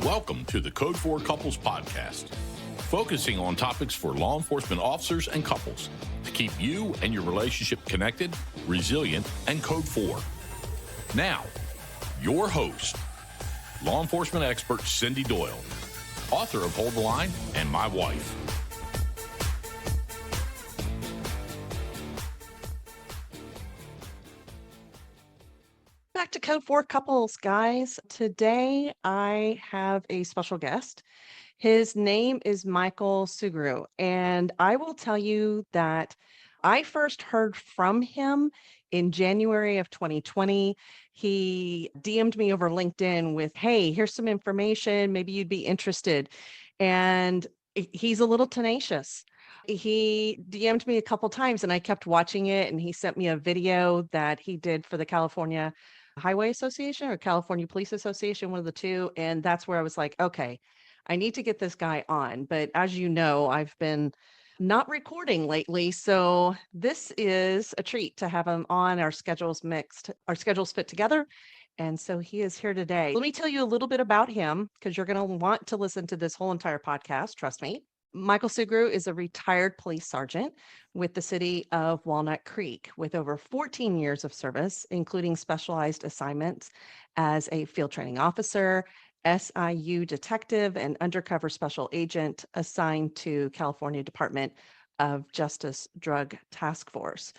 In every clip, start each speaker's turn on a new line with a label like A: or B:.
A: Welcome to the Code 4 Couples podcast, focusing on topics for law enforcement officers and couples to keep you and your relationship connected, resilient, and Code 4. Now, your host, law enforcement expert Cyndi Doyle, author of Hold the Line and My Wife.
B: Back to Code 4 Couples, guys. Today, I have a special guest. His name is Michael Sugrue, and I will tell you that I first heard from him in January of 2020. He DM'd me over LinkedIn with, hey, here's some information. Maybe you'd be interested. And he's a little tenacious. He DM'd me a couple times and I kept watching it, and he sent me a video that he did for the California Highway Association or California Police Association, one of the two. And that's where I was like, okay, I need to get this guy on. But as you know, I've been not recording lately. So this is a treat to have him on. Our schedules fit together. And so he is here today. Let me tell you a little bit about him, because you're going to want to listen to this whole entire podcast. Trust me. Michael Sugrue is a retired police sergeant with the city of Walnut Creek with over 14 years of service, including specialized assignments as a field training officer, SIU detective, and undercover special agent assigned to California Department of Justice Drug Task Force.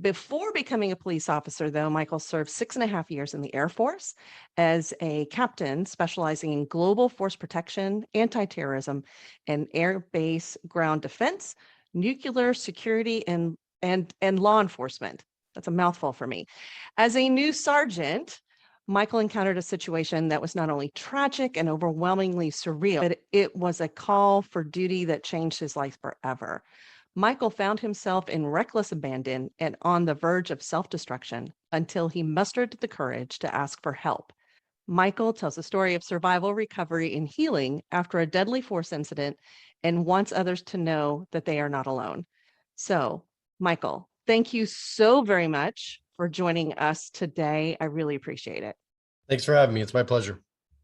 B: Before becoming a police officer, though, Michael served 6.5 years in the Air Force as a captain specializing in global force protection, anti-terrorism, and air base ground defense, nuclear security, and law enforcement. That's a mouthful for me. As a new sergeant, Michael encountered a situation that was not only tragic and overwhelmingly surreal, but it was a call for duty that changed his life forever. Michael found himself in reckless abandon and on the verge of self-destruction until he mustered the courage to ask for help. Michael tells a story of survival, recovery, and healing after a deadly force incident and wants others to know that they are not alone. So, Michael, thank you so very much for joining us today. I really appreciate it.
C: Thanks for having me. It's my pleasure.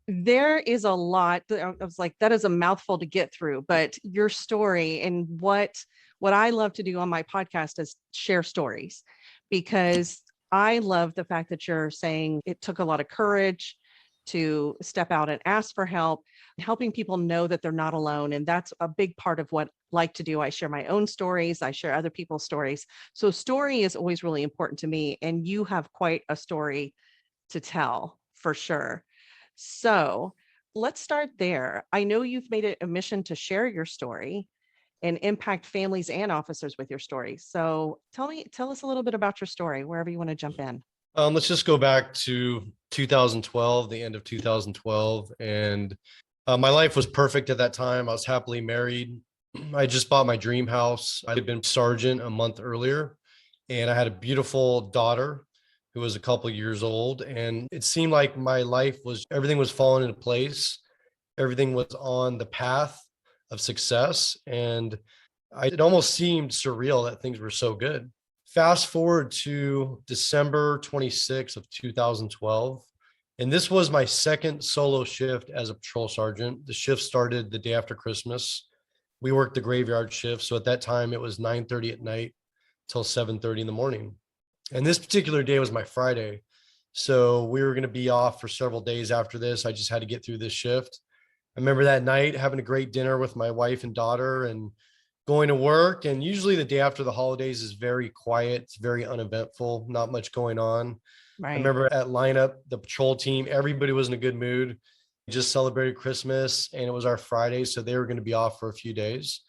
B: There is a lot. I was like, that is a mouthful to get through, but your story and what I love to do on my podcast is share stories, because I love the fact that you're saying it took a lot of courage to step out and ask for help, helping people know that they're not alone. And that's a big part of what I like to do. I share my own stories. I share other people's stories. So story is always really important to me. And you have quite a story to tell for sure. So let's start there. I know you've made it a mission to share your story and impact families and officers with your story. So tell us a little bit about your story, wherever you want to jump in.
C: Let's just go back to 2012, the end of 2012. And my life was perfect at that time. I was happily married. I just bought my dream house. I had been sergeant a month earlier, and I had a beautiful daughter who was a couple years old. And it seemed like my life everything was falling into place. Everything was on the path of success. And it almost seemed surreal that things were so good. Fast forward to December 26th of 2012. And this was my second solo shift as a patrol sergeant. The shift started the day after Christmas. We worked the graveyard shift. So at that time, it was 9:30 at night till 7:30 in the morning. And this particular day was my Friday. So we were going to be off for several days after this. I just had to get through this shift. I remember that night having a great dinner with my wife and daughter and going to work. And usually the day after the holidays is very quiet. It's very uneventful, not much going on.
B: Right.
C: I remember at lineup, the patrol team, everybody was in a good mood. We just celebrated Christmas and it was our Friday. So they were going to be off for a few days.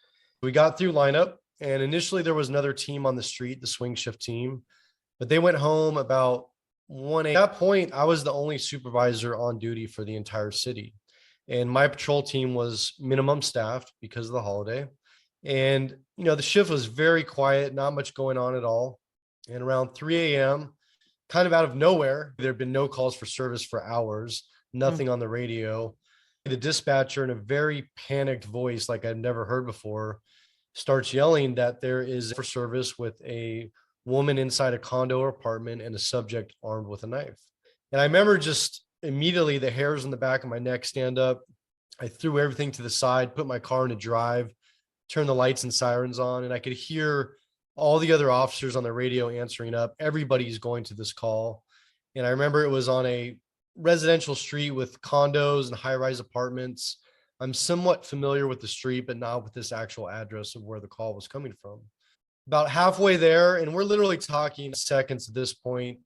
C: We got through lineup, and initially there was another team on the street, the swing shift team, but they went home about 1 a.m. At that point, I was the only supervisor on duty for the entire city. And my patrol team was minimum staffed because of the holiday. And, the shift was very quiet, not much going on at all. And around 3 a.m., kind of out of nowhere, there had been no calls for service for hours, nothing on the radio. The dispatcher, in a very panicked voice, like I'd never heard before, starts yelling that there is for service with a woman inside a condo or apartment and a subject armed with a knife. And I remember just immediately the hairs on the back of my neck stand up. I threw everything to the side, put my car in a drive, turned the lights and sirens on, and I could hear all the other officers on the radio answering up. Everybody's going to this call. And I remember it was on a residential street with condos and high-rise apartments. I'm somewhat familiar with the street, but not with this actual address of where the call was coming from. About halfway there, and we're literally talking seconds at this point,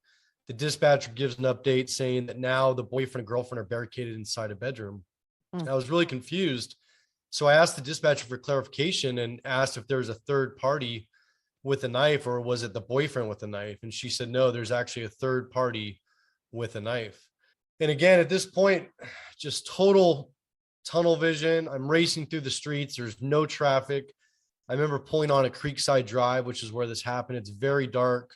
C: the dispatcher gives an update saying that now the boyfriend and girlfriend are barricaded inside a bedroom.
B: Mm.
C: I was really confused. So I asked the dispatcher for clarification and asked if there was a third party with a knife, or was it the boyfriend with a knife? And she said, no, there's actually a third party with a knife. And again, at this point, just total tunnel vision. I'm racing through the streets. There's no traffic. I remember pulling on a Creekside Drive, which is where this happened. It's very dark.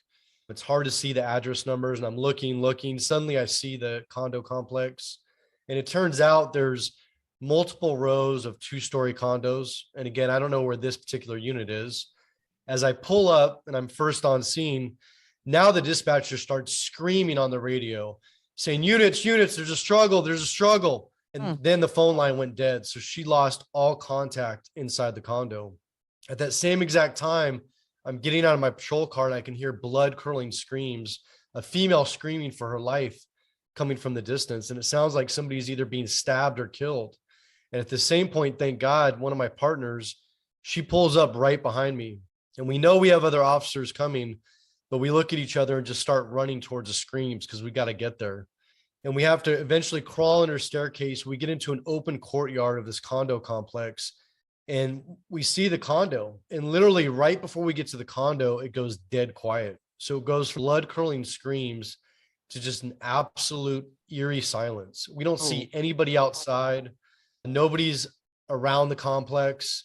C: It's hard to see the address numbers. And I'm looking. Suddenly I see the condo complex. And it turns out there's multiple rows of 2-story condos. And again, I don't know where this particular unit is. As I pull up and I'm first on scene, now the dispatcher starts screaming on the radio, saying, units, there's a struggle. And then the phone line went dead. So she lost all contact inside the condo. At that same exact time, I'm getting out of my patrol car and I can hear blood curdling screams, a female screaming for her life coming from the distance. And it sounds like somebody's either being stabbed or killed. And at the same point, thank God, one of my partners, she pulls up right behind me. And we know we have other officers coming, but we look at each other and just start running towards the screams because we got to get there. And we have to eventually crawl under a staircase. We get into an open courtyard of this condo complex and we see the condo. And literally right before we get to the condo, it goes dead quiet. So it goes from blood curdling screams to just an absolute eerie silence. We don't see anybody outside. Nobody's around the complex.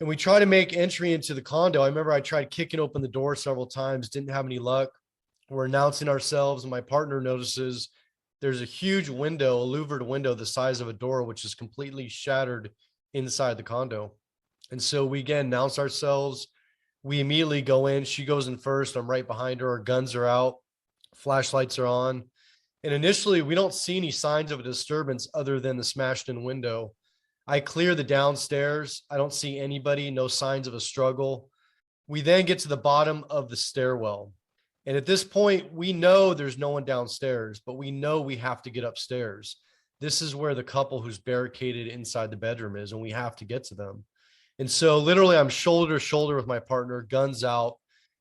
C: And we try to make entry into the condo. I remember I tried kicking open the door several times, didn't have any luck. We're announcing ourselves and my partner notices there's a huge window, a louvered window the size of a door, which is completely shattered inside the condo. And so we again announce ourselves. We immediately go in. She goes in first. I'm right behind her. Our guns are out. Flashlights are on. And initially, we don't see any signs of a disturbance other than the smashed in window. I clear the downstairs. I don't see anybody, no signs of a struggle. We then get to the bottom of the stairwell. And at this point, we know there's no one downstairs, but we know we have to get upstairs. This is where the couple who's barricaded inside the bedroom is, and we have to get to them. And so literally I'm shoulder to shoulder with my partner, guns out,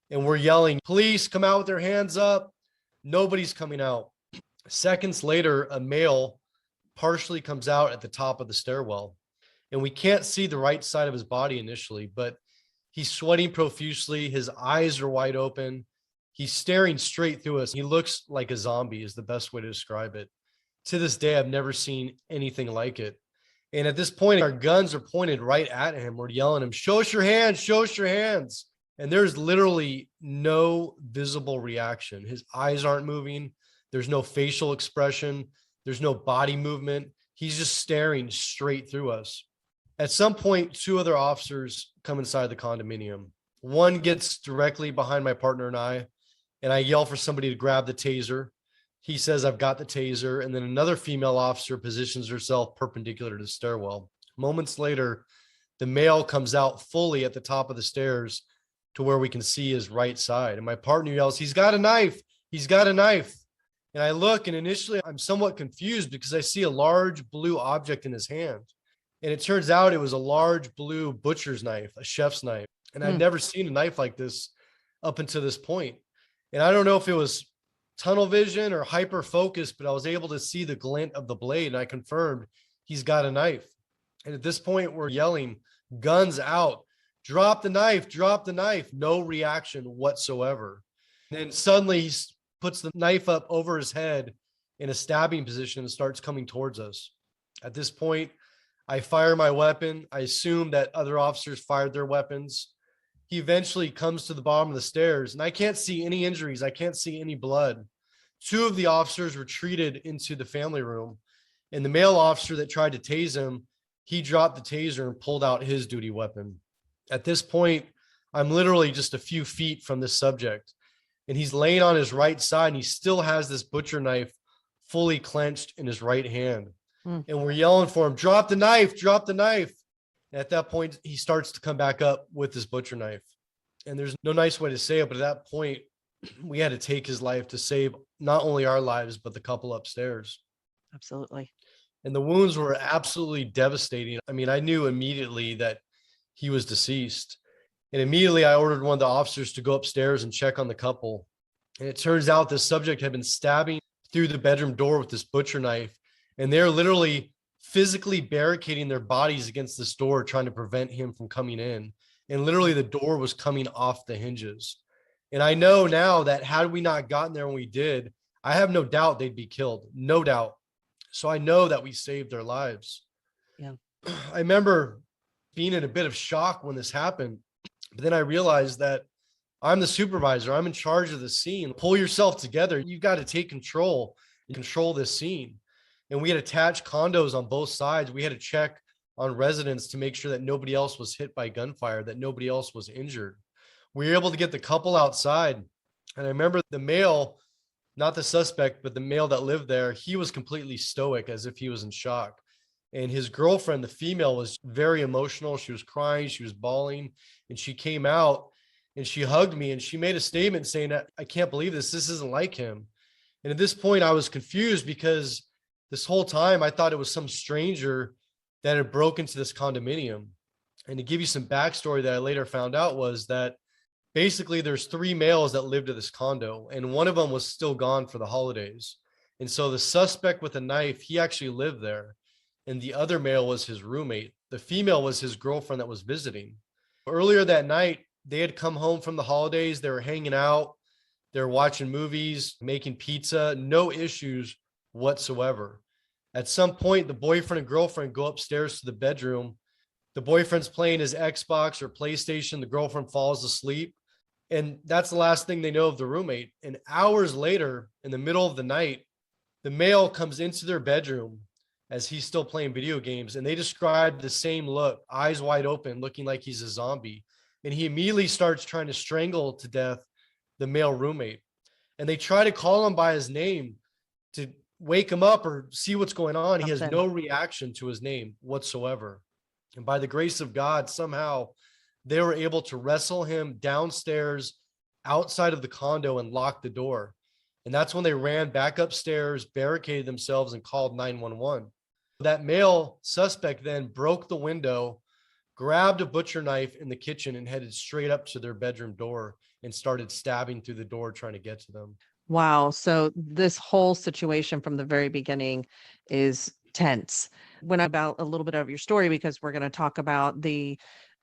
C: and we're yelling, police, come out with their hands up. Nobody's coming out. Seconds later, a male partially comes out at the top of the stairwell, and we can't see the right side of his body initially, but he's sweating profusely. His eyes are wide open. He's staring straight through us. He looks like a zombie is the best way to describe it. To this day, I've never seen anything like it. And at this point, our guns are pointed right at him. We're yelling at him, show us your hands, show us your hands. And there's literally no visible reaction. His eyes aren't moving. There's no facial expression. There's no body movement. He's just staring straight through us. At some point, 2 other officers come inside the condominium. One gets directly behind my partner and I yell for somebody to grab the taser. He says, I've got the taser. And then another female officer positions herself perpendicular to the stairwell. Moments later, the male comes out fully at the top of the stairs to where we can see his right side. And my partner yells, he's got a knife. He's got a knife. And I look, and initially I'm somewhat confused because I see a large blue object in his hand. And it turns out it was a large blue butcher's knife, a chef's knife. And I'd never seen a knife like this up until this point. And I don't know if it was tunnel vision or hyper focus, but I was able to see the glint of the blade, and I confirmed he's got a knife. And at this point, we're yelling, guns out, drop the knife, drop the knife. No reaction whatsoever. And then suddenly he puts the knife up over his head in a stabbing position and starts coming towards us. At this point, I fire my weapon. I assume that other officers fired their weapons. He eventually comes to the bottom of the stairs, and I can't see any injuries. I can't see any blood. 2 of the officers retreated into the family room, and the male officer that tried to tase him, he dropped the taser and pulled out his duty weapon. At this point, I'm literally just a few feet from this subject, and he's laying on his right side, and he still has this butcher knife fully clenched in his right hand.
B: Mm.
C: And we're yelling for him, drop the knife, drop the knife. And at that point, he starts to come back up with his butcher knife. And there's no nice way to say it, but at that point, we had to take his life to save not only our lives, but the couple upstairs.
B: Absolutely.
C: And the wounds were absolutely devastating. I mean, I knew immediately that he was deceased. And immediately I ordered one of the officers to go upstairs and check on the couple. And it turns out this subject had been stabbing through the bedroom door with this butcher knife. And they're literally physically barricading their bodies against this door, trying to prevent him from coming in. And literally the door was coming off the hinges. And I know now that had we not gotten there when we did, I have no doubt they'd be killed. No doubt. So I know that we saved their lives.
B: Yeah.
C: I remember being in a bit of shock when this happened, but then I realized that I'm the supervisor. I'm in charge of the scene. Pull yourself together. You've got to take control this scene. And we had attached condos on both sides. We had to check on residents to make sure that nobody else was hit by gunfire, that nobody else was injured. We were able to get the couple outside. And I remember the male, not the suspect, but the male that lived there, he was completely stoic, as if he was in shock. And his girlfriend, the female, was very emotional. She was crying, she was bawling, and she came out and she hugged me and she made a statement saying, I can't believe this. This isn't like him. And at this point, I was confused because this whole time I thought it was some stranger that had broken into this condominium. And to give you some backstory that I later found out was that basically there's 3 males that lived at this condo, and one of them was still gone for the holidays. And so the suspect with a knife, he actually lived there. And the other male was his roommate. The female was his girlfriend that was visiting. Earlier that night, they had come home from the holidays. They were hanging out. They were watching movies, making pizza, no issues whatsoever. At some point, the boyfriend and girlfriend go upstairs to the bedroom. The boyfriend's playing his Xbox or PlayStation. The girlfriend falls asleep. And that's the last thing they know of the roommate. And hours later, in the middle of the night, the male comes into their bedroom as he's still playing video games. And they describe the same look, eyes wide open, looking like he's a zombie. And he immediately starts trying to strangle to death the male roommate. And they try to call him by his name to wake him up or see what's going on. He has no reaction to his name whatsoever. And by the grace of God, somehow they were able to wrestle him downstairs outside of the condo and lock the door. And that's when they ran back upstairs, barricaded themselves, and called 911. That male suspect then broke the window, grabbed a butcher knife in the kitchen, and headed straight up to their bedroom door and started stabbing through the door, trying to get to them.
B: Wow. So this whole situation from the very beginning is tense. When about a little bit of your story, because we're going to talk about the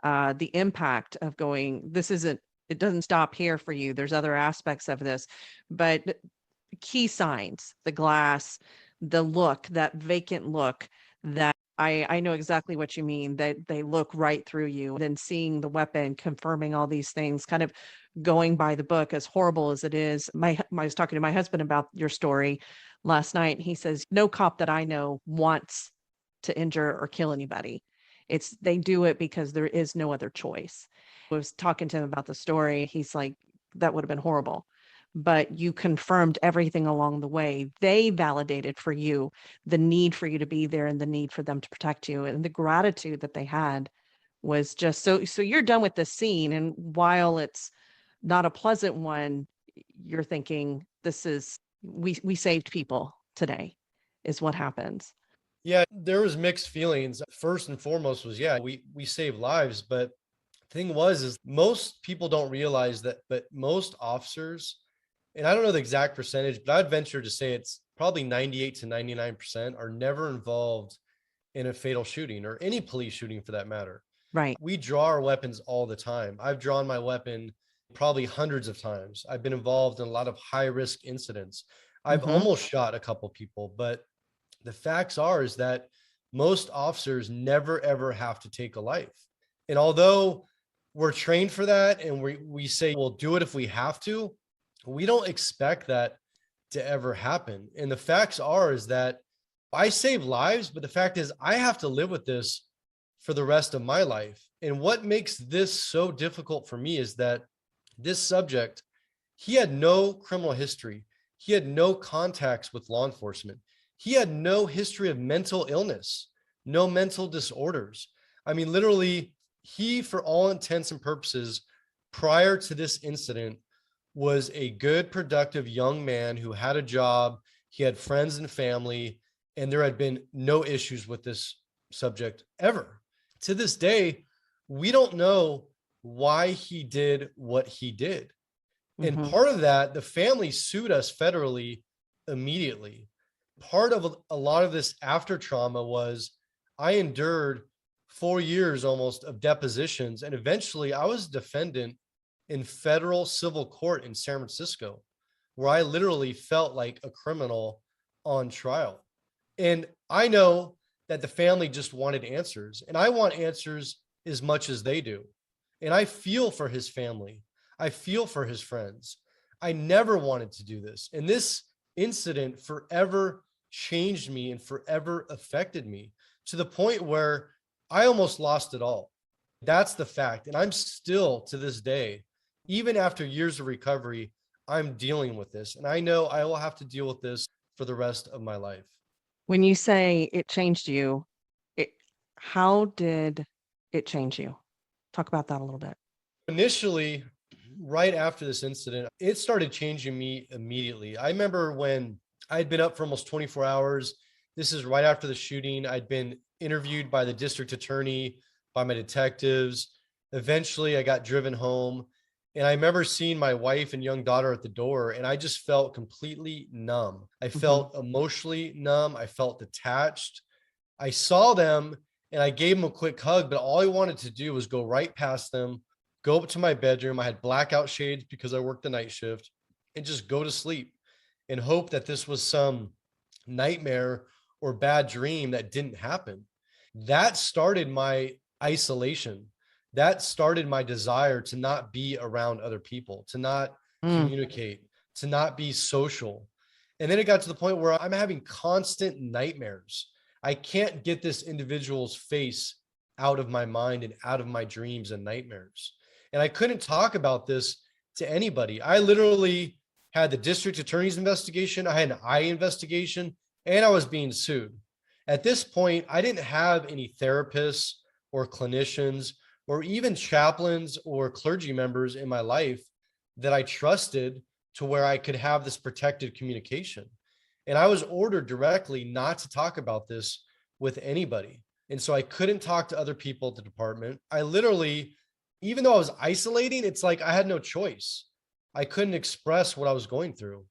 B: impact of going, it doesn't stop here for you. There's other aspects of this, but key signs, the glass, the look, that vacant look, that I know exactly what you mean, that they look right through you. Then seeing the weapon, confirming all these things, kind of going by the book, as horrible as it is. I was talking to my husband about your story last night. And he says, no cop that I know wants to injure or kill anybody. They do it because there is no other choice. I was talking to him about the story. He's like, that would have been horrible. But you confirmed everything along the way. They validated for you the need for you to be there and the need for them to protect you. And the gratitude that they had was just so you're done with this scene. And while it's not a pleasant one, you're thinking, we saved people today, is what happens.
C: Yeah, there was mixed feelings. First and foremost was, we saved lives. But the thing is most people don't realize that, but most officers, and I don't know the exact percentage, but I'd venture to say it's probably 98 to 99% are never involved in a fatal shooting or any police shooting for that matter.
B: Right.
C: We draw our weapons all the time. I've drawn my weapon probably hundreds of times. I've been involved in a lot of high risk incidents. I've almost shot a couple people, but the facts is that most officers never, ever have to take a life. And although we're trained for that and we say we'll do it if we have to, we don't expect that to ever happen. And the facts is that I save lives, but the fact is I have to live with this for the rest of my life. And what makes this so difficult for me is that this subject, he had no criminal history. He had no contacts with law enforcement. He had no history of mental illness, no mental disorders. I mean, literally, he, for all intents and purposes, prior to this incident, was a good, productive young man who had a job. He had friends and family, and there had been no issues with this subject ever. To this day, we don't know why he did what he did. And
B: Mhm.
C: part of that, the family sued us federally immediately. Part of a lot of this after trauma was I endured 4 years almost of depositions. And eventually I was defendant in federal civil court in San Francisco, where I literally felt like a criminal on trial. And I know that the family just wanted answers, and I want answers as much as they do. And I feel for his family. I feel for his friends. I never wanted to do this. And this incident forever changed me and forever affected me to the point where I almost lost it all. That's the fact. And I'm still to this day, even after years of recovery, I'm dealing with this. And I know I will have to deal with this for the rest of my life.
B: When you say it changed you, it, how did it change you? Talk about that a little bit.
C: Initially, right after this incident, it started changing me immediately. I remember when I had been up for almost 24 hours. This is right after the shooting. I'd been interviewed by the district attorney, by my detectives. Eventually, I got driven home. And I remember seeing my wife and young daughter at the door, and I just felt completely numb. I
B: Mhm.
C: felt emotionally numb. I felt detached. I saw them and I gave them a quick hug, but all I wanted to do was go right past them, go up to my bedroom. I had blackout shades because I worked the night shift, and just go to sleep and hope that this was some nightmare or bad dream that didn't happen. That started my isolation. That started my desire to not be around other people, to not
B: Mm.
C: communicate, to not be social. And then it got to the point where I'm having constant nightmares. I can't get this individual's face out of my mind and out of my dreams and nightmares. And I couldn't talk about this to anybody. I literally had the district attorney's investigation, I had an I investigation, and I was being sued. At this point, I didn't have any therapists or clinicians or even chaplains or clergy members in my life that I trusted to where I could have this protected communication. And I was ordered directly not to talk about this with anybody. And so I couldn't talk to other people at the department. I literally, even though I was isolating, it's like I had no choice. I couldn't express what I was going through.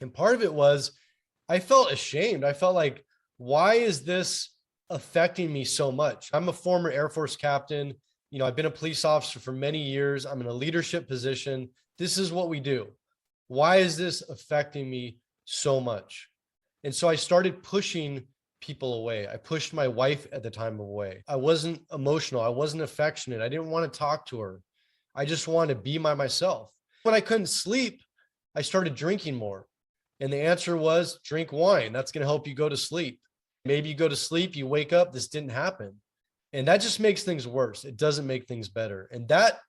C: And part of it was I felt ashamed. I felt like, why is this affecting me so much? I'm a former Air Force captain. You know, I've been a police officer for many years. I'm in a leadership position. This is what we do. Why is this affecting me so much? And so I started pushing people away. I pushed my wife at the time away. I wasn't emotional. I wasn't affectionate. I didn't want to talk to her. I just wanted to be by myself. When I couldn't sleep, I started drinking more. And the answer was drink wine. That's going to help you go to sleep. Maybe you go to sleep, you wake up, this didn't happen. And that just makes things worse. It doesn't make things better. And that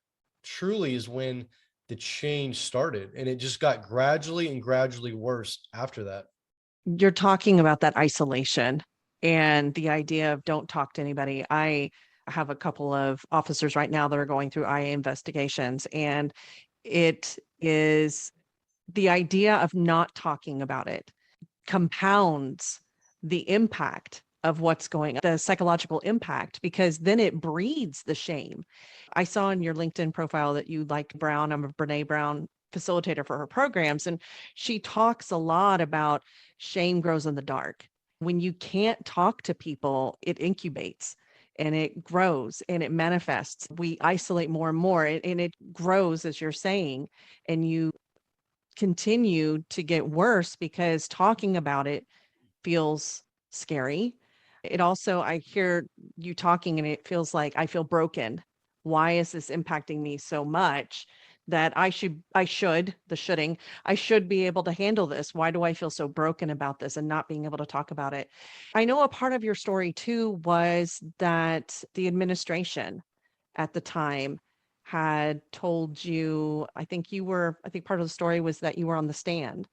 C: truly is when the change started. And it just got gradually and gradually worse after that.
B: You're talking about that isolation and the idea of don't talk to anybody. I have a couple of officers right now that are going through IA investigations, and it is the idea of not talking about it compounds the impact of what's going on, the psychological impact, because then it breeds the shame. I saw in your LinkedIn profile that you like Brown. I'm a Brene Brown facilitator for her programs, and she talks a lot about shame grows in the dark. When you can't talk to people, it incubates and it grows and it manifests. We isolate more and more, and it grows, as you're saying, and you continue to get worse because talking about it feels scary. It also, I hear you talking and it feels like I feel broken. Why is this impacting me so much that the shoulding, I should be able to handle this? Why do I feel so broken about this and not being able to talk about it? I know a part of your story too was that the administration at the time had told you, I think part of the story was that you were on the stand.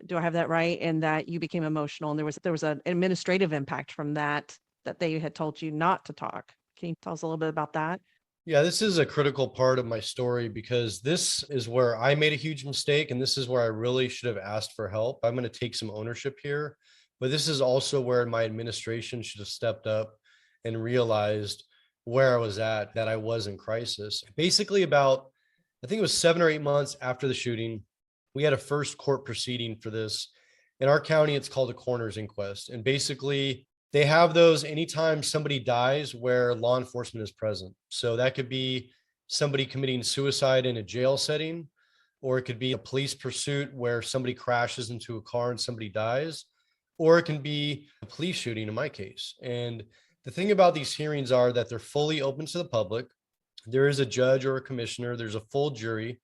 B: Do I have that right? And that you became emotional, and there was an administrative impact from that they had told you not to talk. Can you tell us a little bit about that?
C: Yeah, this is a critical part of my story because this is where I made a huge mistake. And this is where I really should have asked for help. I'm going to take some ownership here. But this is also where my administration should have stepped up and realized where I was at, that I was in crisis. Basically, about, I think it was 7 or 8 months after the shooting, we had a first court proceeding for this. In our county, it's called a coroner's inquest. And basically, they have those anytime somebody dies where law enforcement is present. So that could be somebody committing suicide in a jail setting, or it could be a police pursuit where somebody crashes into a car and somebody dies, or it can be a police shooting in my case. And the thing about these hearings are that they're fully open to the public. There is a judge or a commissioner, there's a full jury.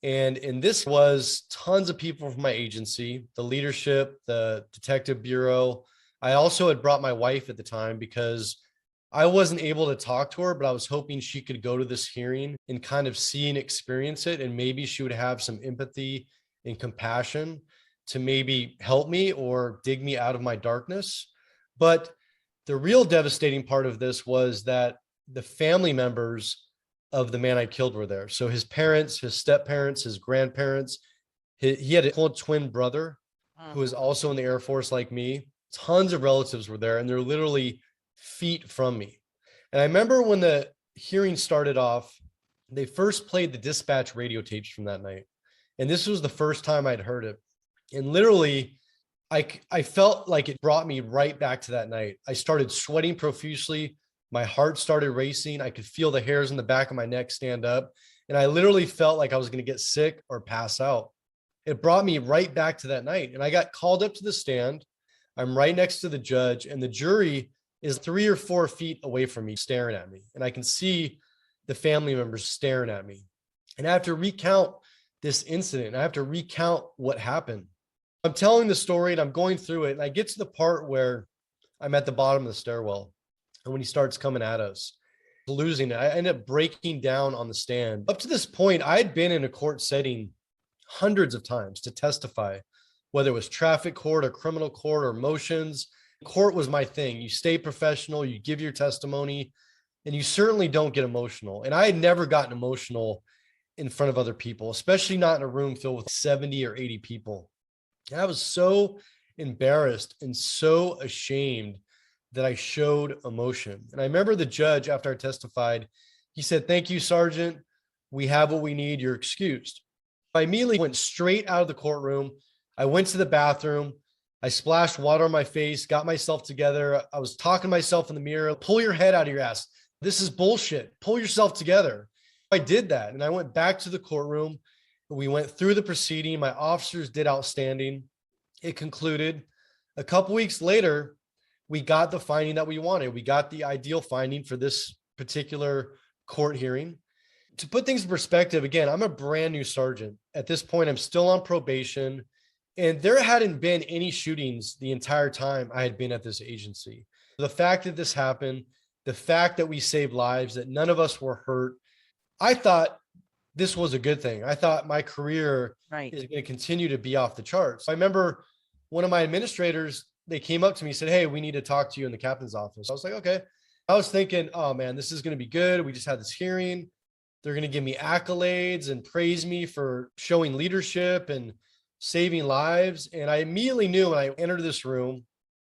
C: And this was tons of people from my agency, the leadership, the detective bureau. I also had brought my wife at the time because I wasn't able to talk to her, but I was hoping she could go to this hearing and kind of see and experience it. And maybe she would have some empathy and compassion to maybe help me or dig me out of my darkness. But the real devastating part of this was that the family members of the man I killed were there. So his parents, his step parents, his grandparents, he had a whole twin brother who was also in the Air Force like me. Tons of relatives were there, and they're literally feet from me. And I remember when the hearing started off, they first played the dispatch radio tapes from that night. And this was the first time I'd heard it. And literally, I felt like it brought me right back to that night. I started sweating profusely. My heart started racing. I could feel the hairs in the back of my neck stand up. And I literally felt like I was going to get sick or pass out. It brought me right back to that night. And I got called up to the stand. I'm right next to the judge, and the jury is 3 or 4 feet away from me, staring at me. And I can see the family members staring at me. And I have to recount this incident. I have to recount what happened. I'm telling the story and I'm going through it. And I get to the part where I'm at the bottom of the stairwell. And when he starts coming at us, losing it, I end up breaking down on the stand. Up to this point, I'd been in a court setting hundreds of times to testify, whether it was traffic court or criminal court or motions. Court was my thing. You stay professional, you give your testimony, and you certainly don't get emotional. And I had never gotten emotional in front of other people, especially not in a room filled with 70 or 80 people. And I was so embarrassed and so ashamed that I showed emotion. And I remember the judge, after I testified, he said, "Thank you, Sergeant. We have what we need. You're excused." I immediately went straight out of the courtroom. I went to the bathroom. I splashed water on my face, got myself together. I was talking to myself in the mirror. Pull your head out of your ass. This is bullshit. Pull yourself together. I did that. And I went back to the courtroom. We went through the proceeding. My officers did outstanding. It concluded. A couple weeks later, we got the finding that we wanted. We got the ideal finding for this particular court hearing. To put things in perspective, again, I'm a brand new sergeant. At this point, I'm still on probation. And there hadn't been any shootings the entire time I had been at this agency. The fact that this happened, the fact that we saved lives, that none of us were hurt, I thought this was a good thing. I thought my career is going to continue to be off the charts. I remember one of my administrators, they came up to me and said, "Hey, we need to talk to you in the captain's office." I was like, okay. I was thinking, oh man, this is going to be good. We just had this hearing. They're going to give me accolades and praise me for showing leadership and saving lives. And I immediately knew when I entered this room,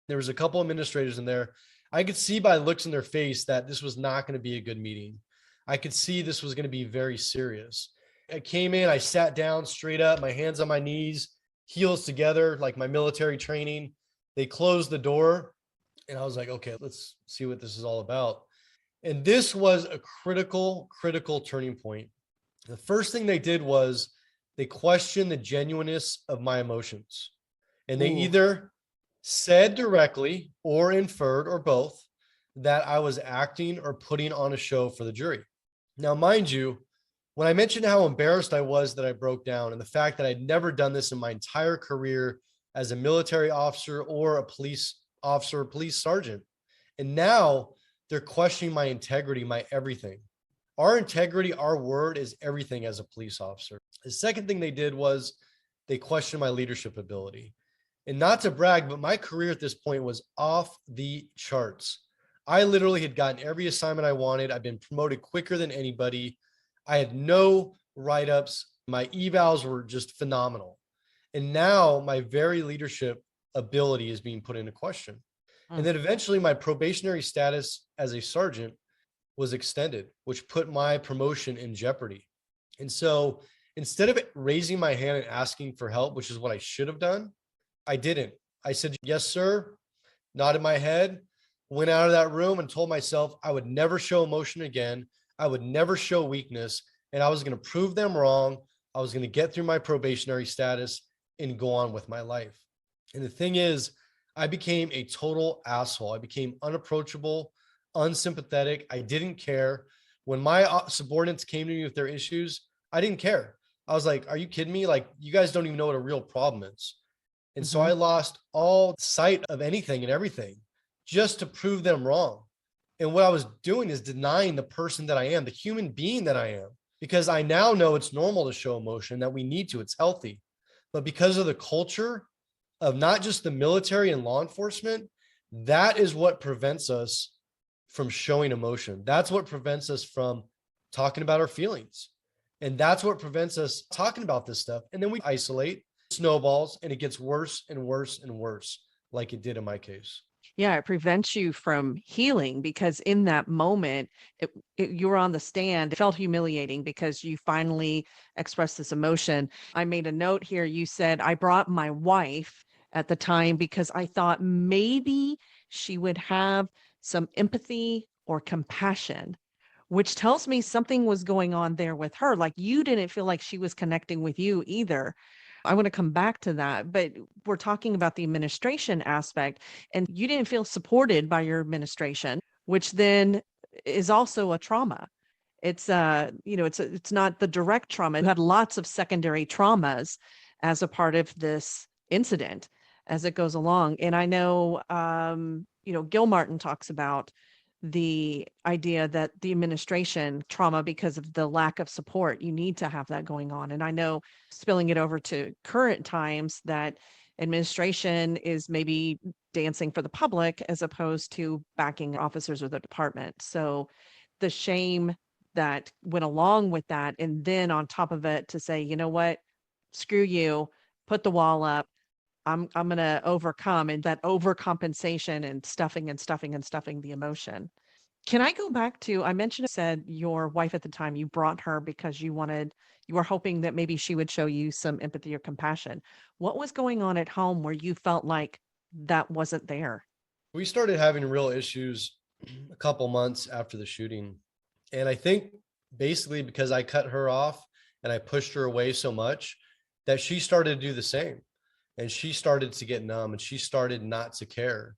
C: there was a couple administrators in there. I could see by looks in their face that this was not going to be a good meeting. I could see this was going to be very serious. I came in, I sat down straight up, my hands on my knees, heels together, like my military training. They closed the door and I was like, okay, let's see what this is all about. And this was a critical turning point. The first thing they did was they questioned the genuineness of my emotions. And they either said directly or inferred or both that I was acting or putting on a show for the jury. Now, mind you, when I mentioned how embarrassed I was that I broke down and the fact that I'd never done this in my entire career as a military officer or a police officer, or police sergeant, and now they're questioning my integrity, my everything. Our integrity, our word is everything as a police officer. The second thing they did was They questioned my leadership ability. And not to brag, but my career at this point was off the charts. I literally had gotten every assignment I wanted. I've been promoted quicker than anybody. I had no write-ups. My evals were just phenomenal. And now my very leadership ability is being put into question. And then eventually my probationary status as a sergeant was extended, which put my promotion in jeopardy. And so instead of raising my hand and asking for help, which is what I should have done, I didn't. I said, yes, sir, nodded my head, went out of that room and told myself I would never show emotion again. I would never show weakness. And I was going to prove them wrong. I was going to get through my probationary status and go on with my life. And the thing is, I became a total asshole. I became unapproachable, unsympathetic. I didn't care. When my subordinates came to me with their issues, I didn't care. I was like, are you kidding me? Like, you guys don't even know what a real problem is. And so I lost all sight of anything and everything just to prove them wrong. And what I was doing is denying the person that I am, the human being that I am, because I now know it's normal to show emotion, that we need to, it's healthy. But because of the culture of not just the military and law enforcement, that is what prevents us from showing emotion. That's what prevents us from talking about our feelings. And that's what prevents us talking about this stuff. And then we isolate, snowballs, and it gets worse and worse and worse, like it did in my case.
B: Yeah, it prevents you from healing because in that moment, you were on the stand. It felt humiliating because you finally expressed this emotion. I made a note here. You said, I brought my wife at the time because I thought maybe she would have some empathy or compassion, which tells me something was going on there with her. Like you didn't feel like she was connecting with you either. I want to come back to that, but we're talking about the administration aspect, and you didn't feel supported by your administration, which then is also a trauma. It's it's not the direct trauma. You had lots of secondary traumas as a part of this incident as it goes along. And I know Gil Martin talks about the idea that the administration trauma because of the lack of support, you need to have that going on. And I know spilling it over to current times that administration is maybe dancing for the public as opposed to backing officers or the department. So the shame that went along with that. And then on top of it to say, you know what, screw you, put the wall up. I'm going to overcome, and that overcompensation and stuffing and stuffing and stuffing the emotion. Can I go back to, I mentioned, said your wife at the time, you brought her because you were hoping that maybe she would show you some empathy or compassion. What was going on at home where you felt like that wasn't there?
C: We started having real issues a couple months after the shooting. And I think basically because I cut her off and I pushed her away so much that she started to do the same. And she started to get numb and she started not to care.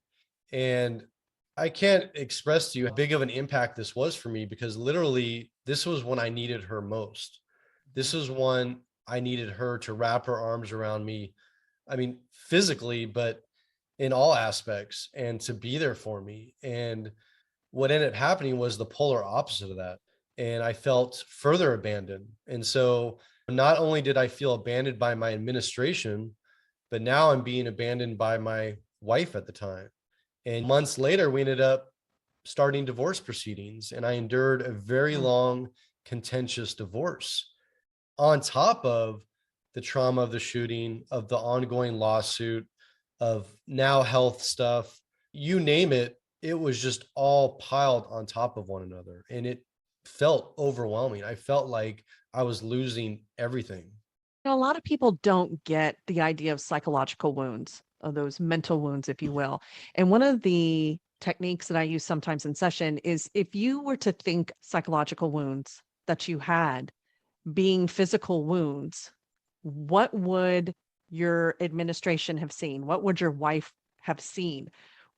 C: And I can't express to you how big of an impact this was for me, because literally this was when I needed her most. This is when I needed her to wrap her arms around me. I mean, physically, but in all aspects, and to be there for me. And what ended up happening was the polar opposite of that. And I felt further abandoned. And so not only did I feel abandoned by my administration, but now I'm being abandoned by my wife at the time. And months later, we ended up starting divorce proceedings, and I endured a very long, contentious divorce on top of the trauma of the shooting, of the ongoing lawsuit, of now health stuff, you name it. It was just all piled on top of one another, and it felt overwhelming. I felt like I was losing everything.
B: A lot of people don't get the idea of psychological wounds, of those mental wounds, if you will. And one of the techniques that I use sometimes in session is if you were to think psychological wounds that you had being physical wounds, what would your administration have seen? What would your wife have seen?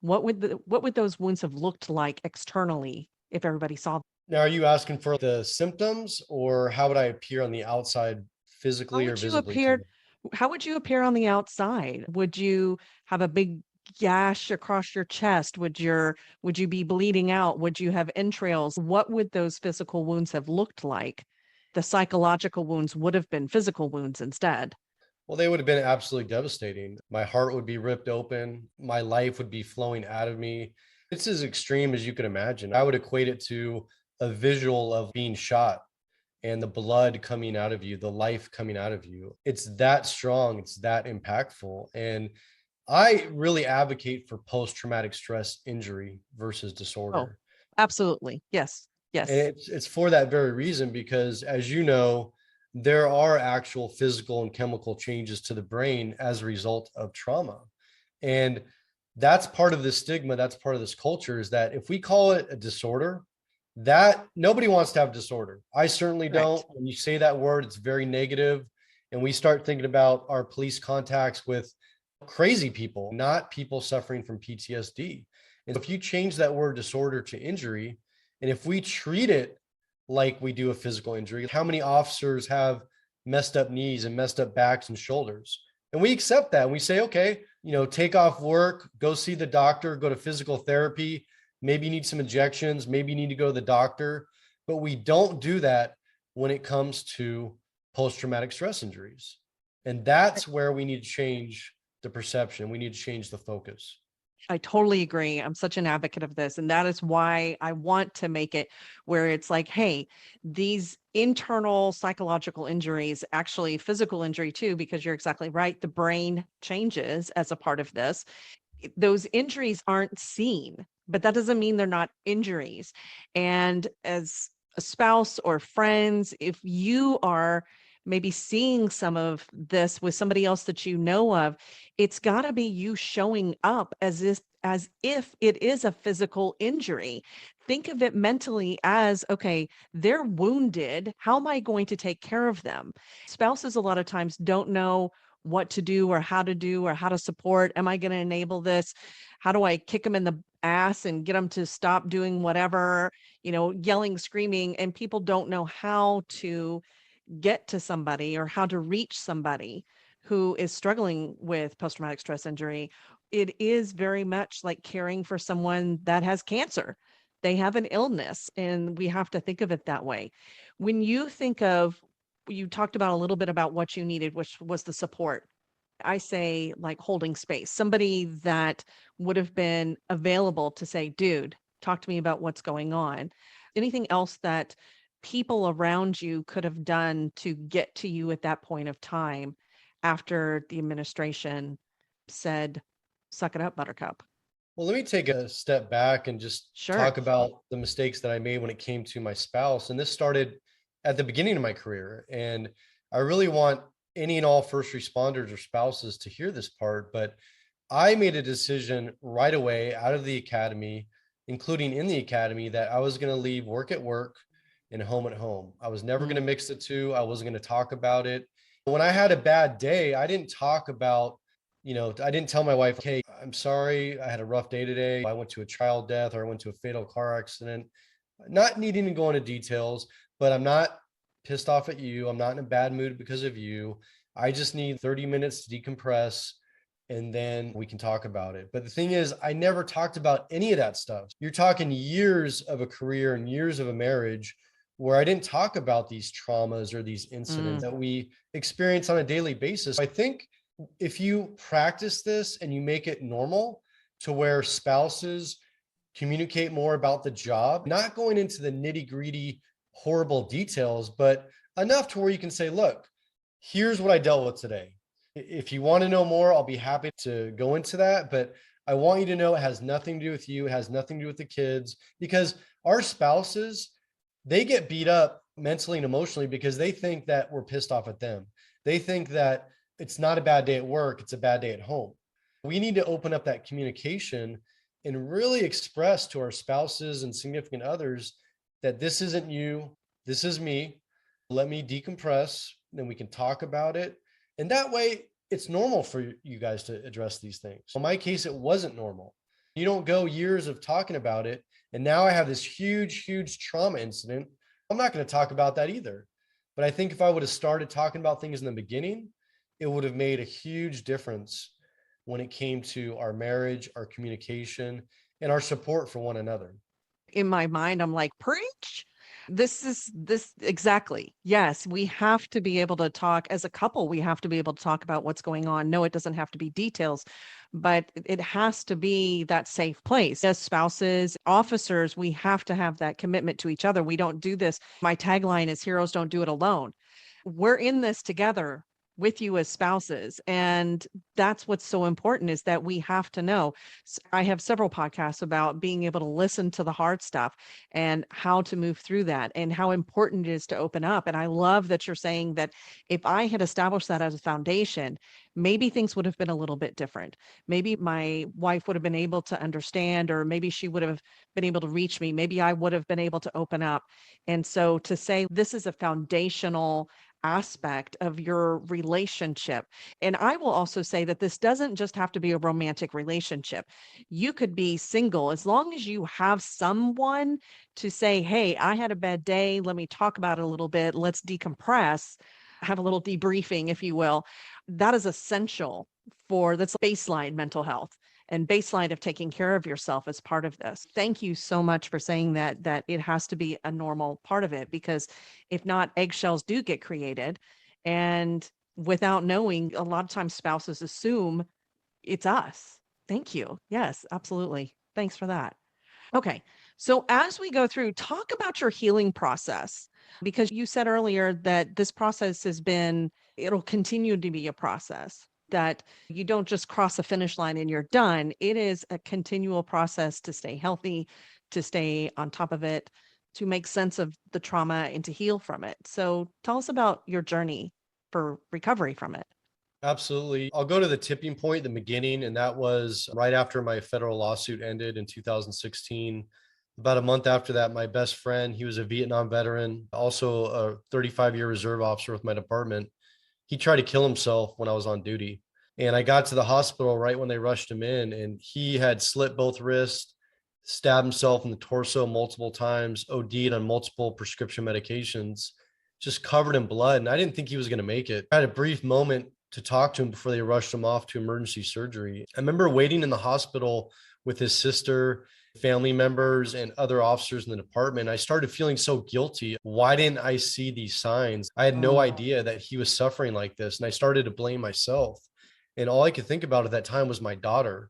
B: What would those wounds have looked like externally if everybody saw them?
C: Now, are you asking for the symptoms, or how would I appear on the outside
B: How
C: physically or
B: would you
C: visibly to
B: appear?
C: them?
B: How would you appear on the outside? Would you have a big gash across your chest? Would you be bleeding out? Would you have entrails? What would those physical wounds have looked like? The psychological wounds would have been physical wounds instead.
C: Well, they would have been absolutely devastating. My heart would be ripped open. My life would be flowing out of me. It's as extreme as you could imagine. I would equate it to a visual of being shot and the blood coming out of you, the life coming out of you. It's that strong, it's that impactful. And I really advocate for post-traumatic stress injury versus
B: Oh,
C: disorder.
B: absolutely. Yes.
C: And
B: Yes.
C: it's for that very reason, because as you know, there are actual physical and chemical changes to the brain as a result of trauma. And that's part of the stigma, that's part of this culture, is that if we call it a disorder, that nobody wants to have disorder. I certainly don't.
B: Correct.
C: When you say that word, it's very negative. And we start thinking about our police contacts with crazy people, not people suffering from PTSD. And if you change that word disorder to injury, and if we treat it like we do a physical injury, how many officers have messed up knees and messed up backs and shoulders? And we accept that. And we say, okay, take off work, go see the doctor, go to physical therapy. Maybe you need some injections. Maybe you need to go to the doctor. But we don't do that when it comes to post-traumatic stress injuries. And that's where we need to change the perception. We need to change the focus.
B: I totally agree. I'm such an advocate of this. And that is why I want to make it where it's like, hey, these internal psychological injuries, actually physical injury too, because you're exactly right. The brain changes as a part of this. Those injuries aren't seen, but that doesn't mean they're not injuries. And as a spouse or friends, if you are maybe seeing some of this with somebody else that you know of, it's got to be you showing up as if it is a physical injury. Think of it mentally as, okay, they're wounded. How am I going to take care of them? Spouses a lot of times don't know what to do or how to do or how to support. Am I going to enable this? How do I kick them in the ass and get them to stop doing whatever, yelling, screaming, and people don't know how to get to somebody or how to reach somebody who is struggling with post-traumatic stress injury. It is very much like caring for someone that has cancer. They have an illness, and we have to think of it that way. When you think of, you talked about a little bit about what you needed, which was the support. I say like holding space, somebody that would have been available to say, dude, talk to me about what's going on. Anything else that people around you could have done to get to you at that point of time after the administration said, suck it up, buttercup?
C: Well, let me take a step back and just
B: Sure.
C: talk about the mistakes that I made when it came to my spouse. And this started at the beginning of my career. And I really want any and all first responders or spouses to hear this part. But I made a decision right away out of the academy, including in the academy, that I was going to leave work at work and home at home. I was never going to
B: Mm.
C: mix the two. I wasn't going to talk about it. When I had a bad day, I didn't talk about, I didn't tell my wife, hey, I'm sorry, I had a rough day today. I went to a child death or I went to a fatal car accident. Not needing to go into details, but I'm not pissed off at you. I'm not in a bad mood because of you. I just need 30 minutes to decompress and then we can talk about it. But the thing is, I never talked about any of that stuff. You're talking years of a career and years of a marriage where I didn't talk about these traumas or these incidents
B: Mm.
C: that we experience on a daily basis. I think if you practice this and you make it normal to where spouses communicate more about the job, not going into the nitty gritty, horrible details, but enough to where you can say, look, here's what I dealt with today. If you want to know more, I'll be happy to go into that. But I want you to know it has nothing to do with you. It has nothing to do with the kids, because our spouses, they get beat up mentally and emotionally because they think that we're pissed off at them. They think that it's not a bad day at work, it's a bad day at home. We need to open up that communication and really express to our spouses and significant others that this isn't you, this is me. Let me decompress, then we can talk about it. And that way, it's normal for you guys to address these things. In my case, it wasn't normal. You don't go years of talking about it. And now I have this huge, huge trauma incident. I'm not going to talk about that either. But I think if I would have started talking about things in the beginning, it would have made a huge difference when it came to our marriage, our communication, and our support for one another.
B: In my mind, I'm like, preach. This exactly. Yes, we have to be able to talk as a couple. We have to be able to talk about what's going on. No, it doesn't have to be details, but it has to be that safe place. As spouses, officers, we have to have that commitment to each other. We don't do this. My tagline is heroes don't do it alone. We're in this together with you as spouses. And that's what's so important is that we have to know. I have several podcasts about being able to listen to the hard stuff and how to move through that and how important it is to open up. And I love that you're saying that if I had established that as a foundation, maybe things would have been a little bit different. Maybe my wife would have been able to understand, or maybe she would have been able to reach me. Maybe I would have been able to open up. And so to say this is a foundational aspect of your relationship. And I will also say that this doesn't just have to be a romantic relationship. You could be single as long as you have someone to say, hey, I had a bad day. Let me talk about it a little bit. Let's decompress, have a little debriefing, if you will. That is essential for that's baseline mental health and baseline of taking care of yourself as part of this. Thank you so much for saying that it has to be a normal part of it, because if not, eggshells do get created. And without knowing, a lot of times spouses assume it's us. Thank you. Yes, absolutely. Thanks for that. Okay. So as we go through, talk about your healing process, because you said earlier that this process it'll continue to be a process, that you don't just cross a finish line and you're done. It is a continual process to stay healthy, to stay on top of it, to make sense of the trauma and to heal from it. So tell us about your journey for recovery from it.
C: Absolutely. I'll go to the tipping point, the beginning, and that was right after my federal lawsuit ended in 2016. About a month after that, my best friend, he was a Vietnam veteran, also a 35-year reserve officer with my department. He tried to kill himself when I was on duty. And I got to the hospital right when they rushed him in, and he had slit both wrists, stabbed himself in the torso multiple times, OD'd on multiple prescription medications, just covered in blood. And I didn't think he was going to make it. I had a brief moment to talk to him before they rushed him off to emergency surgery. I remember waiting in the hospital with his sister, family members, and other officers in the department. I started feeling so guilty. Why didn't I see these signs? I had no idea that he was suffering like this. And I started to blame myself. And all I could think about at that time was my daughter,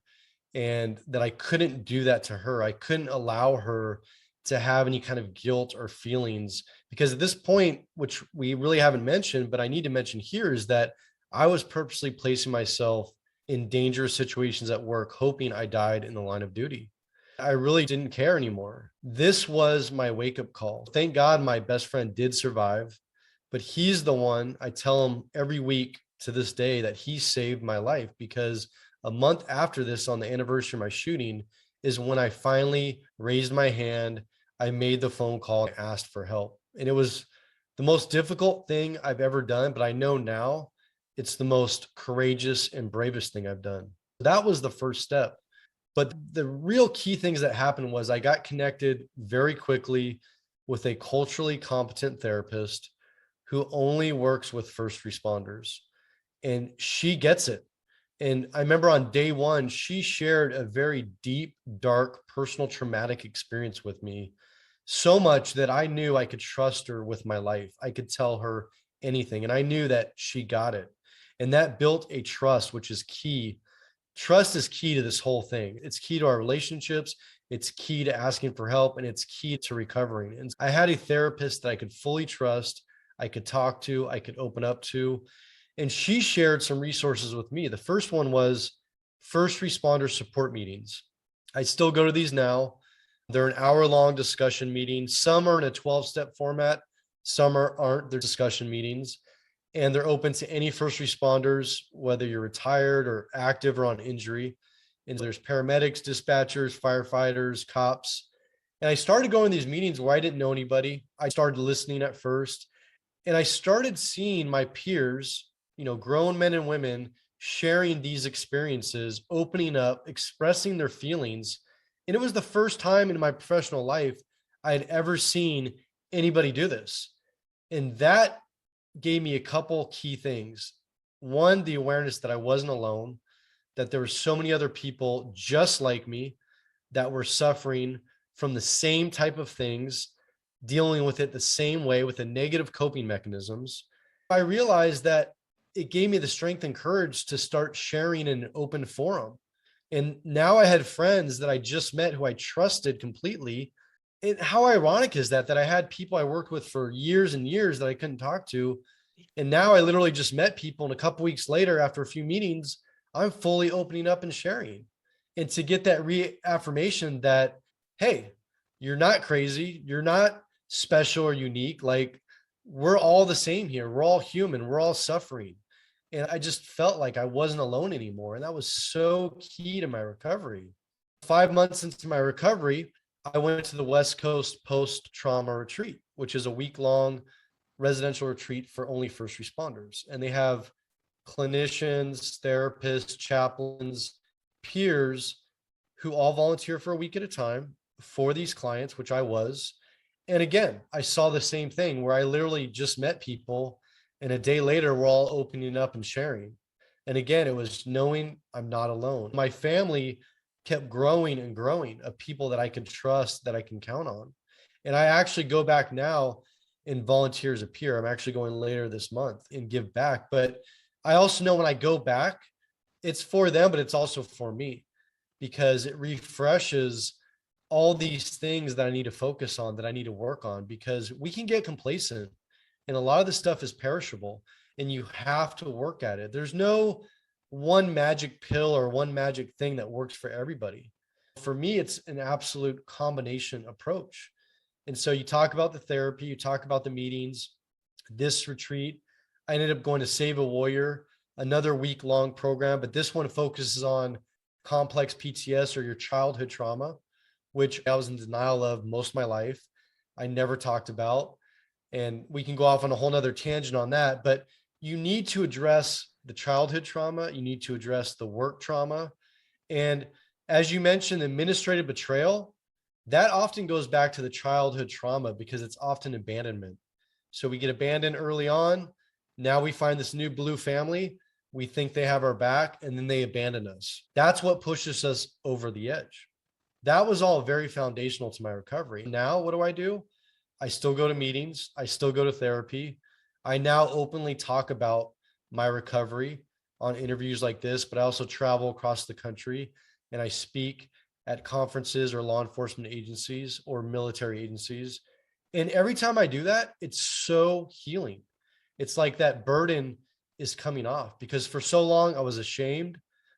C: and that I couldn't do that to her. I couldn't allow her to have any kind of guilt or feelings, because at this point, which we really haven't mentioned, but I need to mention here, is that I was purposely placing myself in dangerous situations at work, hoping I died in the line of duty. I really didn't care anymore. This was my wake-up call. Thank God my best friend did survive, but he's the one, I tell him every week to this day, that he saved my life, because a month after this, on the anniversary of my shooting, is when I finally raised my hand. I made the phone call and asked for help. And it was the most difficult thing I've ever done, but I know now it's the most courageous and bravest thing I've done. That was the first step. But the real key things that happened was I got connected very quickly with a culturally competent therapist who only works with first responders. And she gets it. And I remember on day one, she shared a very deep, dark, personal traumatic experience with me, so much that I knew I could trust her with my life. I could tell her anything, and I knew that she got it. And that built a trust, which is key. Trust is key to this whole thing. It's key to our relationships. It's key to asking for help, and it's key to recovering. And I had a therapist that I could fully trust, I could talk to, I could open up to. And she shared some resources with me. The first one was first responder support meetings. I still go to these now. They're an hour-long discussion meeting. Some are in a 12-step format. Some aren't. They're discussion meetings. And they're open to any first responders, whether you're retired or active or on injury. And there's paramedics, dispatchers, firefighters, cops. And I started going to these meetings where I didn't know anybody. I started listening at first. And I started seeing my peers, grown men and women, sharing these experiences, opening up, expressing their feelings. And it was the first time in my professional life I had ever seen anybody do this. And that gave me a couple key things. One, the awareness that I wasn't alone, that there were so many other people just like me that were suffering from the same type of things, dealing with it the same way with the negative coping mechanisms, I realized that it gave me the strength and courage to start sharing in an open forum. And now I had friends that I just met who I trusted completely. And how ironic is that I had people I worked with for years and years that I couldn't talk to. And now I literally just met people, and a couple weeks later, after a few meetings, I'm fully opening up and sharing. And to get that reaffirmation that, hey, you're not crazy, you're not special or unique. Like, we're all the same here. We're all human. We're all suffering. And I just felt like I wasn't alone anymore. And that was so key to my recovery. 5 months into my recovery, I went to the West Coast post trauma retreat, which is a week long residential retreat for only first responders. And they have clinicians, therapists, chaplains, peers who all volunteer for a week at a time for these clients, which I was. And again, I saw the same thing where I literally just met people, and a day later, we're all opening up and sharing. And again, it was knowing I'm not alone. My family kept growing and growing of people that I could trust, that I can count on. And I actually go back now and volunteer as a peer. I'm actually going later this month and give back. But I also know when I go back, it's for them, but it's also for me, because it refreshes all these things that I need to focus on, that I need to work on, because we can get complacent and a lot of this stuff is perishable and you have to work at it. There's no one magic pill or one magic thing that works for everybody. For me, it's an absolute combination approach. And so you talk about the therapy, you talk about the meetings, this retreat. I ended up going to Save a Warrior, another week-long program, but this one focuses on complex PTSD, or your childhood trauma, which I was in denial of most of my life. I never talked about. And we can go off on a whole nother tangent on that, but you need to address the childhood trauma. You need to address the work trauma. And as you mentioned, administrative betrayal, that often goes back to the childhood trauma because it's often abandonment. So we get abandoned early on. Now we find this new blue family. We think they have our back, and then they abandon us. That's what pushes us over the edge. That was all very foundational to my recovery. Now, what do? I still go to meetings. I still go to therapy. I now openly talk about my recovery on interviews like this, but I also travel across the country and I speak at conferences or law enforcement agencies or military agencies. And every time I do that, it's so healing. It's like that burden is coming off, because for so long I was ashamed.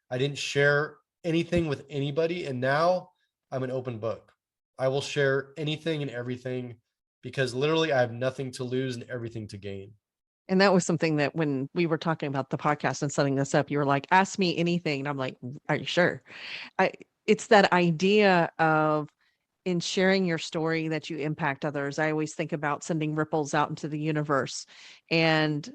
C: I didn't share anything with anybody. And now I'm an open book. I will share anything and everything, because literally I have nothing to lose and everything to gain.
B: And that was something that when we were talking about the podcast and setting this up, you were like, ask me anything. And I'm like, are you sure? It's that idea of, in sharing your story, that you impact others. I always think about sending ripples out into the universe. And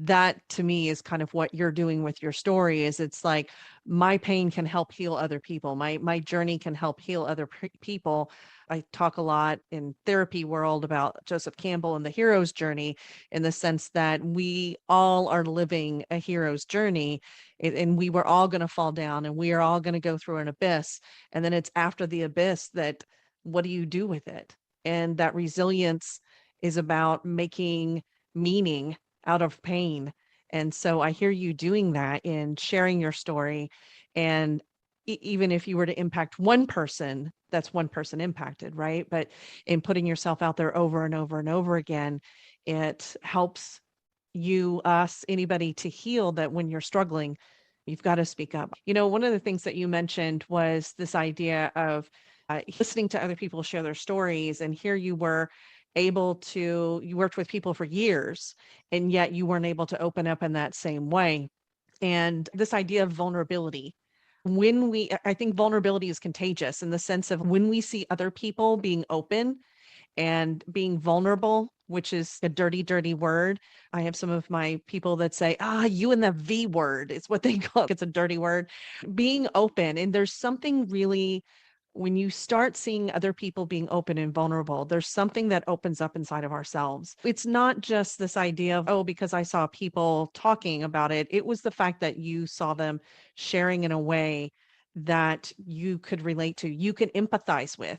B: that to me is kind of what you're doing with your story. Is it's like, my pain can help heal other people. My journey can help heal other people. I talk a lot in therapy world about Joseph Campbell and the hero's journey, in the sense that we all are living a hero's journey, and we were all going to fall down and we are all going to go through an abyss. And then it's after the abyss that, what do you do with it? And that resilience is about making meaning out of pain. And so I hear you doing that in sharing your story. And even if you were to impact one person, that's one person impacted, right? But in putting yourself out there over and over and over again, it helps you, us, anybody to heal, that when you're struggling, you've got to speak up. You know, one of the things that you mentioned was this idea of listening to other people share their stories. And here you were you worked with people for years, and yet you weren't able to open up in that same way. And this idea of vulnerability, I think vulnerability is contagious, in the sense of, when we see other people being open and being vulnerable, which is a dirty, dirty word. I have some of my people that say, you and the V word, it's what they call it. It's a dirty word. Being open. And there's something really, when you start seeing other people being open and vulnerable, there's something that opens up inside of ourselves. It's not just this idea of, because I saw people talking about it. It was the fact that you saw them sharing in a way that you could relate to, you can empathize with.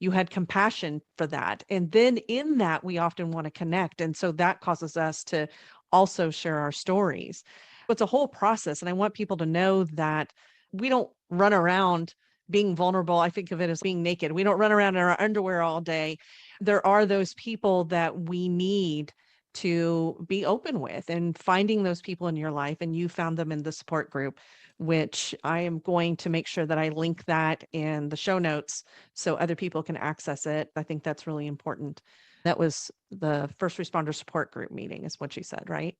B: you had compassion for that. And then in that, we often want to connect. And so that causes us to also share our stories. It's a whole process. And I want people to know that we don't run around being vulnerable. I think of it as being naked. We don't run around in our underwear all day. There are those people that we need to be open with, and finding those people in your life. And you found them in the support group, which I am going to make sure that I link that in the show notes so other people can access it. I think that's really important. That was the first responder support group meeting, is what you said, right?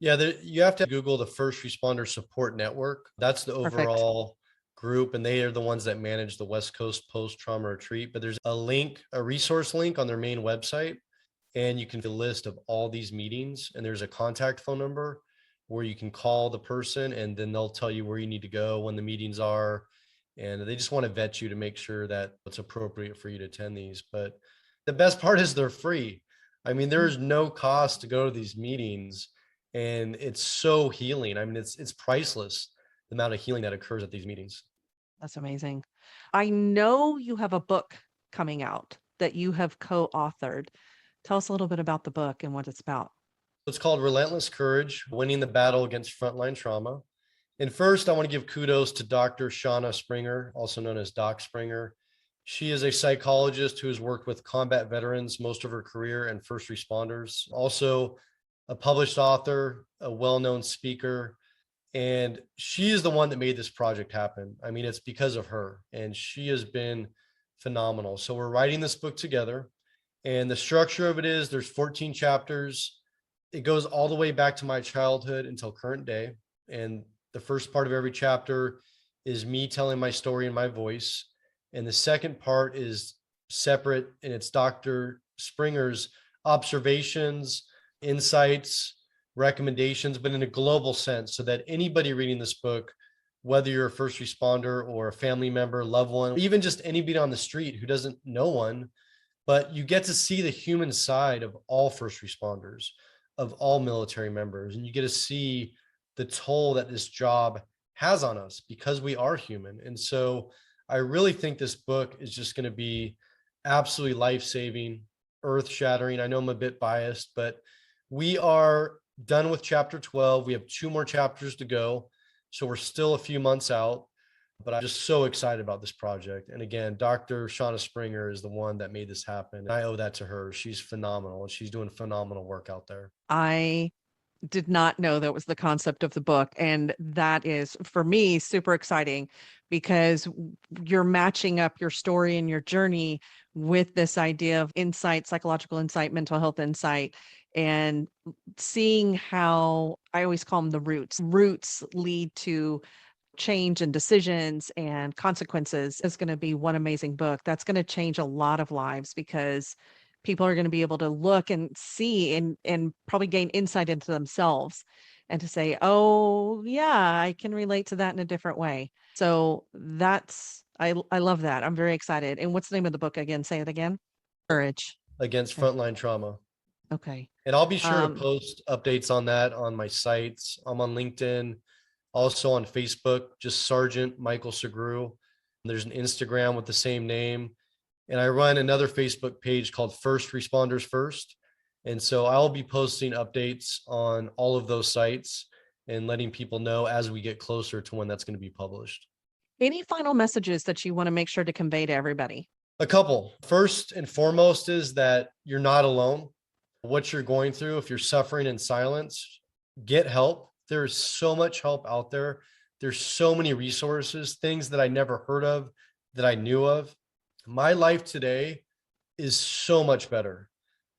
C: Yeah, you have to Google the First Responder Support Network. That's the
B: Perfect.
C: overall group, and they are the ones that manage the West Coast Post-Trauma Retreat. But there's a link, a resource link on their main website, and you can see a list of all these meetings, and there's a contact phone number where you can call the person, and then they'll tell you where you need to go, when the meetings are, and they just want to vet you to make sure that it's appropriate for you to attend these. But the best part is they're free. I mean, there's no cost to go to these meetings, and it's so healing. I mean, it's priceless, the amount of healing that occurs at these meetings.
B: That's amazing. I know you have a book coming out that you have co-authored. Tell us a little bit about the book and what it's about.
C: It's called Relentless Courage, Winning the Battle Against Frontline Trauma. And first, I want to give kudos to Dr. Shauna Springer, also known as Doc Springer. She is a psychologist who has worked with combat veterans most of her career and first responders. Also, a published author, a well-known speaker, and she is the one that made this project happen. I mean, it's because of her, and she has been phenomenal. So we're writing this book together, and the structure of it is there's 14 chapters. It goes all the way back to my childhood until current day. And the first part of every chapter is me telling my story in my voice. And the second part is separate, and it's Dr. Springer's observations, insights, recommendations, but in a global sense, so that anybody reading this book, whether you're a first responder or a family member, loved one, even just anybody on the street who doesn't know one, but you get to see the human side of all first responders, of all military members, and you get to see the toll that this job has on us because we are human. And so I really think this book is just going to be absolutely life-saving, earth-shattering. I know I'm a bit biased, but we are done with chapter 12. We have 2 more chapters to go. So we're still a few months out, but I'm just so excited about this project. And again, Dr. Shauna Springer is the one that made this happen. And I owe that to her. She's phenomenal, and she's doing phenomenal work out there.
B: I did not know that was the concept of the book. And that is, for me, super exciting because you're matching up your story and your journey with this idea of insight, psychological insight, mental health insight, and seeing how I always call them the roots. Roots lead to change and decisions and consequences. Is going to be one amazing book that's going to change a lot of lives because people are going to be able to look and see and probably gain insight into themselves and to say, oh yeah, I can relate to that in a different way. So that's, I love that. I'm very excited. And what's the name of the book again? Say it again. Courage.
C: Against
B: Okay.
C: frontline trauma.
B: Okay.
C: And I'll be sure to
B: Um,
C: post updates on that on my sites. I'm on LinkedIn, also on Facebook, just Sergeant Michael Sugrue. There's an Instagram with the same name. And I run another Facebook page called First Responders First. And so I'll be posting updates on all of those sites and letting people know as we get closer to when that's going to be published.
B: any final messages that you want to make sure to convey to everybody?
C: A couple. First and foremost is that you're not alone. What you're going through, if you're suffering in silence, get help. There's so much help out there. There's so many resources, things that I never heard of, that I knew of. My life today is so much better.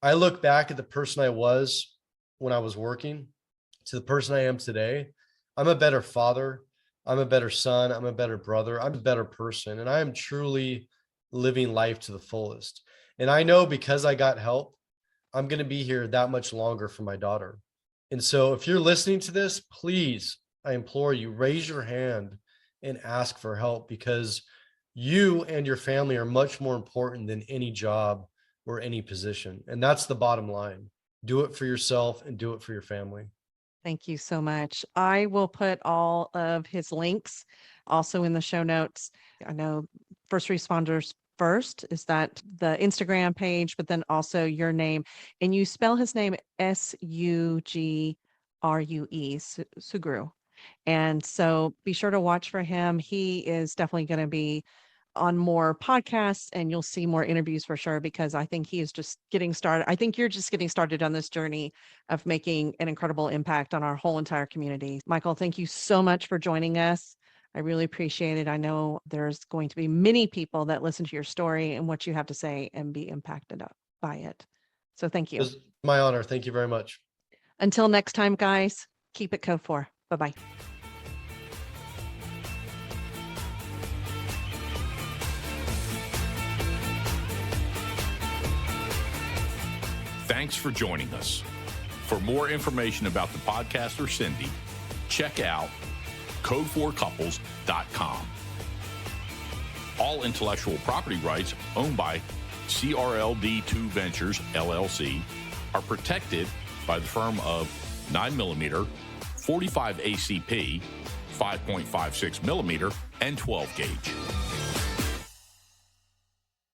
C: I look back at the person I was when I was working to the person I am today. I'm a better father. I'm a better son. I'm a better brother. I'm a better person. And I am truly living life to the fullest. And I know because I got help, I'm going to be here that much longer for my daughter. And so if you're listening to this, please, I implore you, raise your hand and ask for help, because you and your family are much more important than any job or any position. And that's the bottom line. Do it for yourself and do it for your family.
B: Thank you so much. I will put all of his links also in the show notes. I know first responders first. Is that the Instagram page, but then also your name? And you spell his name Sugrue, Sugrue. And so be sure to watch for him. He is definitely going to be on more podcasts, and you'll see more interviews for sure, because I think he is just getting started. I think you're just getting started on this journey of making an incredible impact on our whole entire community. Michael, thank you so much for joining us. I really appreciate it. I know there's going to be many people that listen to your story and what you have to say and be impacted by it. So thank
C: It
B: you.
C: was my honor. Thank you very much.
B: Until next time, guys, keep it Code 4. Bye-bye.
A: Thanks for joining us. For more information about the podcast or Cyndi, check out code4couples.com. All intellectual property rights owned by CRLD2 Ventures, LLC, are protected by the firm of 9mm, 45 ACP, 5.56mm, and 12 gauge.